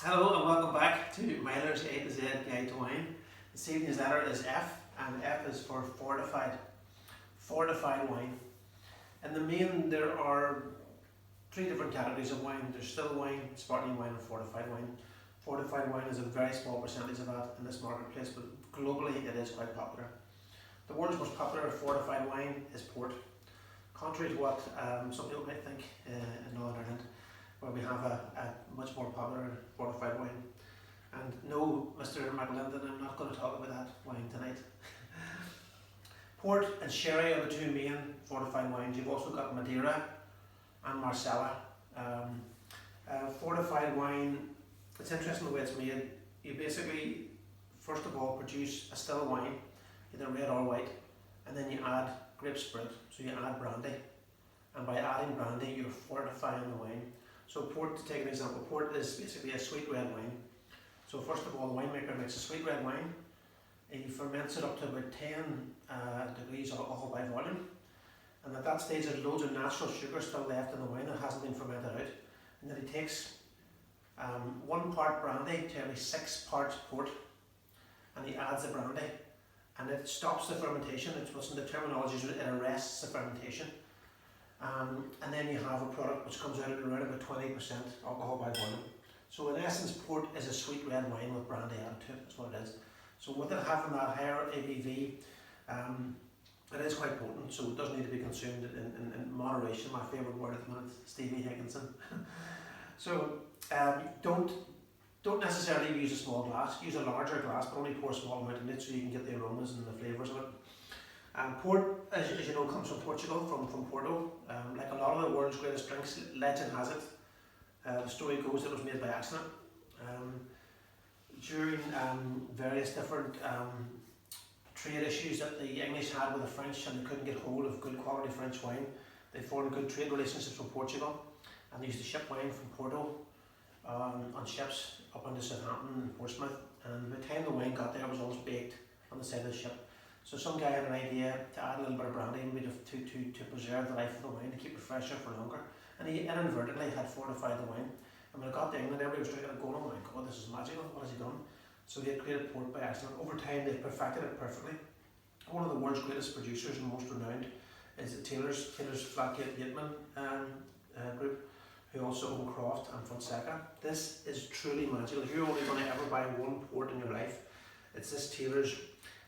Hello and welcome back to Miller's A to Z Guide to Wine. This evening's letter is F, and F is for fortified. Fortified wine. In the main, there are three different categories of wine. There's still wine, sparkling wine, and fortified wine. Fortified wine is a very small percentage of that in this marketplace, but globally it is quite popular. The world's most popular fortified wine is port. Contrary to what some people might think in Northern Ireland, where we have a much more popular fortified wine. And no, Mr. McLendon, I'm not going to talk about that wine tonight. Port and sherry are the two main fortified wines. You've also got Madeira and Marsala. Fortified wine, it's interesting the way it's made. You basically, first of all, produce a still wine, either red or white, and then you add grape spirit, so you add brandy. And by adding brandy, you're fortifying the wine. So port, to take an example, port is basically a sweet red wine. So first of all, the winemaker makes a sweet red wine. He ferments it up to about 10 degrees alcohol by volume. And at that stage, there's loads of natural sugar still left in the wine that hasn't been fermented out. And then he takes 1 part brandy to every 6 parts port, and he adds the brandy. And it stops the fermentation. It's what's in the terminology, it arrests the fermentation. And then you have a product which comes out at around about 20% alcohol by volume. So in essence, port is a sweet red wine with brandy added to it, that's what it is. So with it having that higher ABV, it is quite potent, so it does need to be consumed in moderation. My favourite word at the minute, Stevie Higginson. So don't necessarily use a small glass, use a larger glass, but only pour a small amount in it so you can get the aromas and the flavours of it. Port, as you know, comes from Portugal, from Porto. Like a lot of the world's greatest drinks, legend has it, the story goes that it was made by accident. During various different trade issues that the English had with the French, and they couldn't get hold of good quality French wine, they formed good trade relationships with Portugal, and they used to ship wine from Porto on ships up into Southampton and Portsmouth, and by the time the wine got there, it was always baked on the side of the ship. So some guy had an idea to add a little bit of brandy to preserve the life of the wine, to keep it fresher for longer. And he inadvertently had fortified the wine. And when it got to England, everybody was drinking it going, oh my god, this is magical, what has he done? So he had created port by accident. Over time, they perfected it perfectly. One of the world's greatest producers and most renowned is Taylor's Flatgate Yeatman group, who also own Croft and Fonseca. This is truly magical. If you're only going to ever buy one port in your life, it's this Taylor's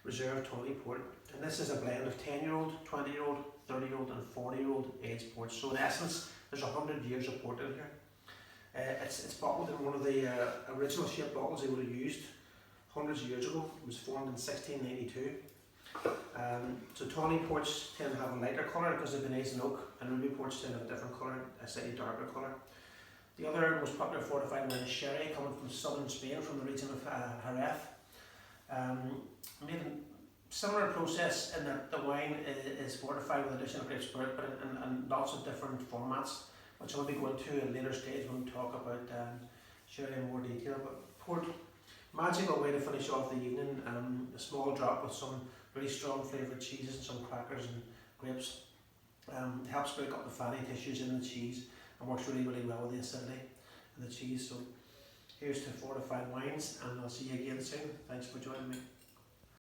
Reserve Tawny Port, and this is a blend of 10-year-old, 20-year-old, 30-year-old and 40-year-old aged ports. So in essence, there's 100 years of port in here. It's bottled in one of the original shaped bottles they would have used hundreds of years ago. It was formed in 1692. So tawny ports tend to have a lighter colour because they've been aged in oak, and ruby ports tend to have a different colour, a slightly darker colour. The other most popular fortified wine is sherry, coming from southern Spain, from the region of Jerez. Made a similar process in that the wine is fortified with additional grape spirit, but in lots of different formats, which I'll be going to at a later stage when we talk about sherry in more detail. But port, magical way to finish off the evening. A small drop with some really strong flavoured cheeses and some crackers and grapes. It helps break up the fatty tissues in the cheese and works really well with the acidity in the cheese. So here's to fortified wines, and I'll see you again soon. Thanks for joining me.